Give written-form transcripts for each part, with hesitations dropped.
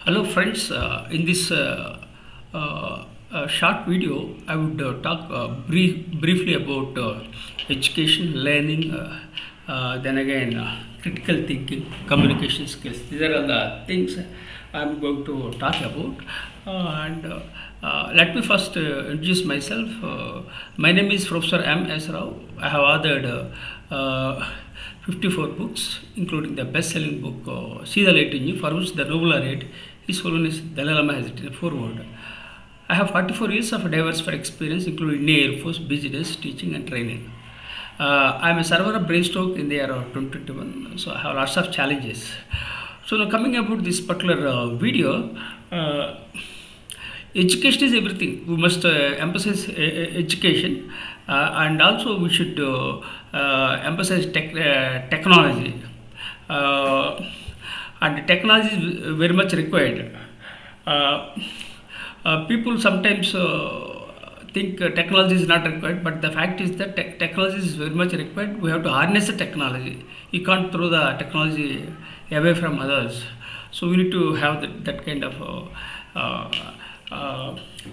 Hello friends, in this short video I would talk briefly about education, learning, then again critical thinking, communication skills. These are all the things I'm going to talk about. And let me first introduce myself. My name is Professor M.S.Rao. I have authored 54 books, including the best-selling book See the Light in You, for which the Nobel laureate His Holiness Dalai Lama has written a foreword. I have 44 years of diversified experience, including in the Air Force, business, teaching, and training. I am a survivor of brain stroke in the year of 2021, so I have lots of challenges. So now coming about this particular video, education is everything. We must emphasize education, and also we should emphasize technology. And technology is very much required. People sometimes think technology is not required, but the fact is that technology is very much required. We have to harness the technology. You can't throw the technology away from others. So we need to have that kind of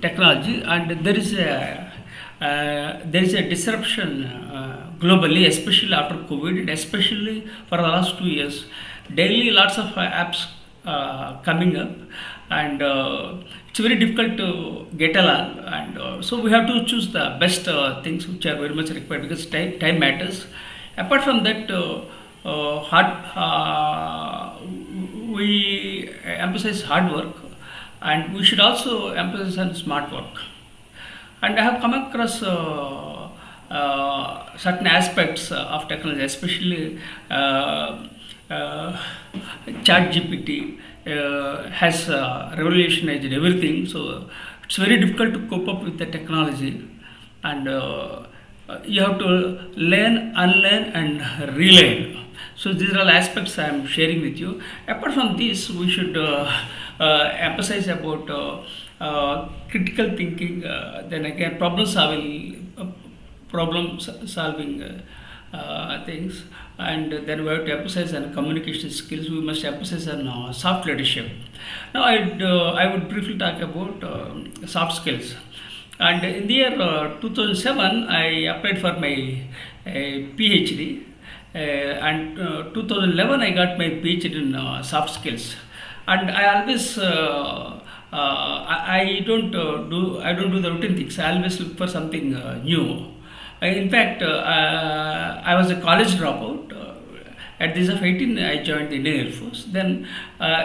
technology, and there is a disruption globally, especially after COVID, and especially for the last 2 years. Daily, lots of apps coming up, and it's very difficult to get along. And so we have to choose the best things which are very much required because time matters. Apart from that, we emphasize hard work, and we should also emphasize on smart work. And I have come across certain aspects of technology, especially chat GPT has revolutionized everything. So it's very difficult to cope up with the technology, and you have to learn, unlearn, and relearn. So these are all aspects I am sharing with you. Apart from this, we should emphasize about critical thinking, then again problem solving things, and then we have to emphasize on communication skills. We must emphasize on soft leadership. Now I would briefly talk about soft skills. And in the year 2007, I applied for my Ph.D. And 2011 I got my PhD in soft skills. And I always I don't do the routine things. I always look for something new. In fact, I was a college dropout. At the age of 18, I joined the Indian Air Force. Then,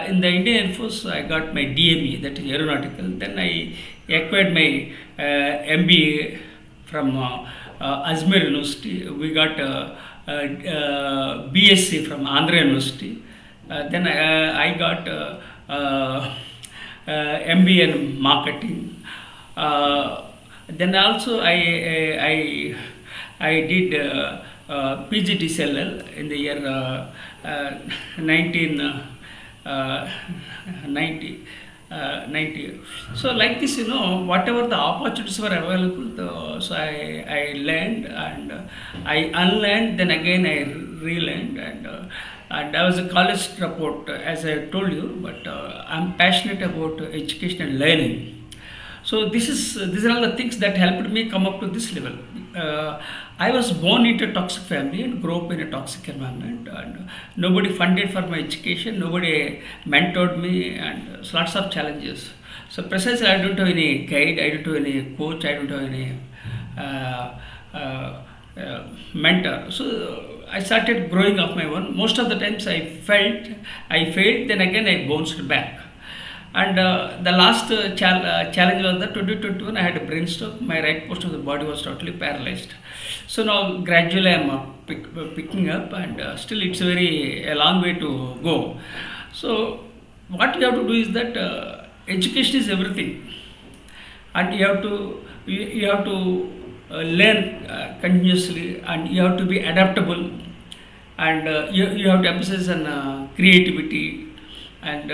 in the Indian Air Force, I got my DME, that is aeronautical. Then I acquired my MBA from Ajmer University. We got BSc from Andhra University. Then I got MBA in marketing. Then also I did PGDCLL in the year 1990. So like this, whatever the opportunities were available, so I learned, and I unlearned, then again I relearned, and I was a college dropout, as I told you, but I'm passionate about education and learning. So these are all the things that helped me come up to this level. I was born into a toxic family and grew up in a toxic environment, and nobody funded for my education, nobody mentored me, and lots of challenges. So precisely, I don't have any guide, I don't have any coach, I don't have any mentor. So I started growing of my own. Most of the times I failed, then again I bounced back. And the last challenge was that 2021 I had a brain stroke. My right portion of the body was totally paralyzed. So now gradually I am picking up, and still it's a long way to go. So what you have to do is that education is everything, and you have to learn continuously, and you have to be adaptable, and you have to emphasize on creativity, and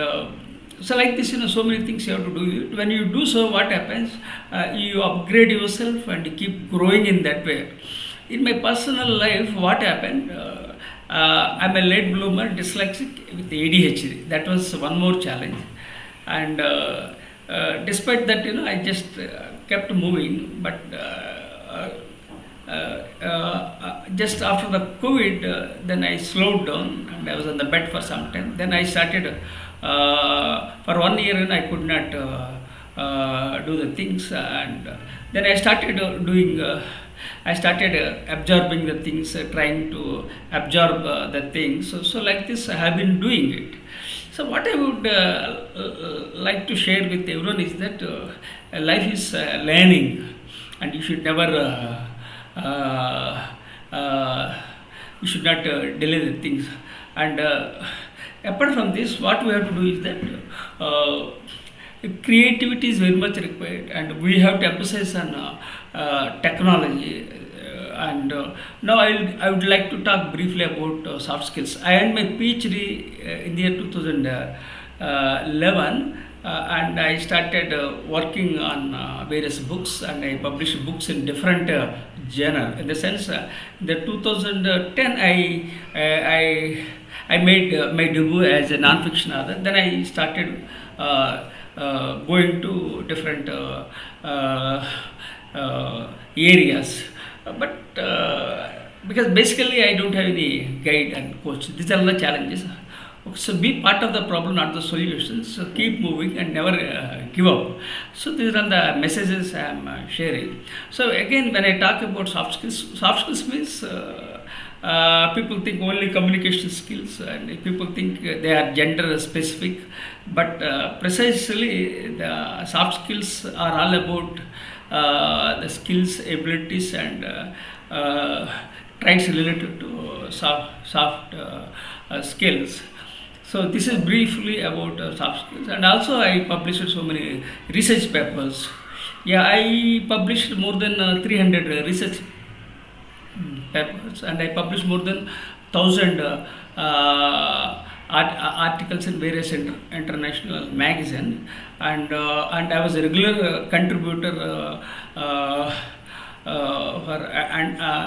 so like this, so many things you have to do. When you do so, what happens? You upgrade yourself and you keep growing in that way. In my personal life, what happened? I'm a late bloomer, dyslexic with ADHD. That was one more challenge. and despite that, I just kept moving. But just after the COVID, then I slowed down and I was on the bed for some time. Then I started for 1 year and I could not do the things, and then I started doing. I started absorbing the things, trying to absorb the things. So like this, I have been doing it. So what I would like to share with everyone is that life is learning, and you should never you should not delay the things. And apart from this, what we have to do is that creativity is very much required, and we have to emphasize on technology. And now I would like to talk briefly about soft skills. I earned my Ph.D. In the year 2011, and I started working on various books, and I published books in different genre. In the sense, the 2010 I made my debut as a non-fiction author. Then I started going to different areas, but because basically I don't have any guide and coach. These are the challenges. So be part of the problem, not the solution. So keep moving and never give up. So these are the messages I am sharing. So again, when I talk about soft skills means people think only communication skills, and people think they are gender specific. But precisely the soft skills are all about the skills, abilities, and traits related to soft skills. So this is briefly about soft skills, and also I published so many research papers. Yeah, I published more than 300 research papers, and I published more than 1,000 articles in various international magazines, and I was a regular contributor for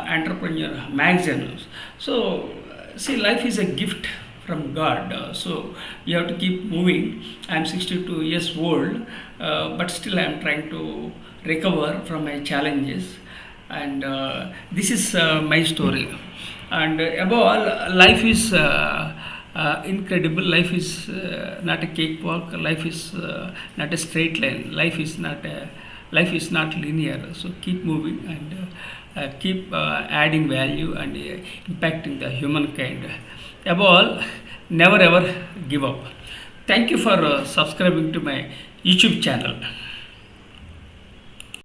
entrepreneur magazines. So see, life is a gift from God. So you have to keep moving. I am 62 years old, but still I am trying to recover from my challenges, and this is my story. And above all, life is incredible. Life is not a cakewalk. Life is not a straight line. Life is not linear. So keep moving and keep adding value and impacting the humankind. Above all, never ever give up. Thank you for subscribing to my YouTube channel.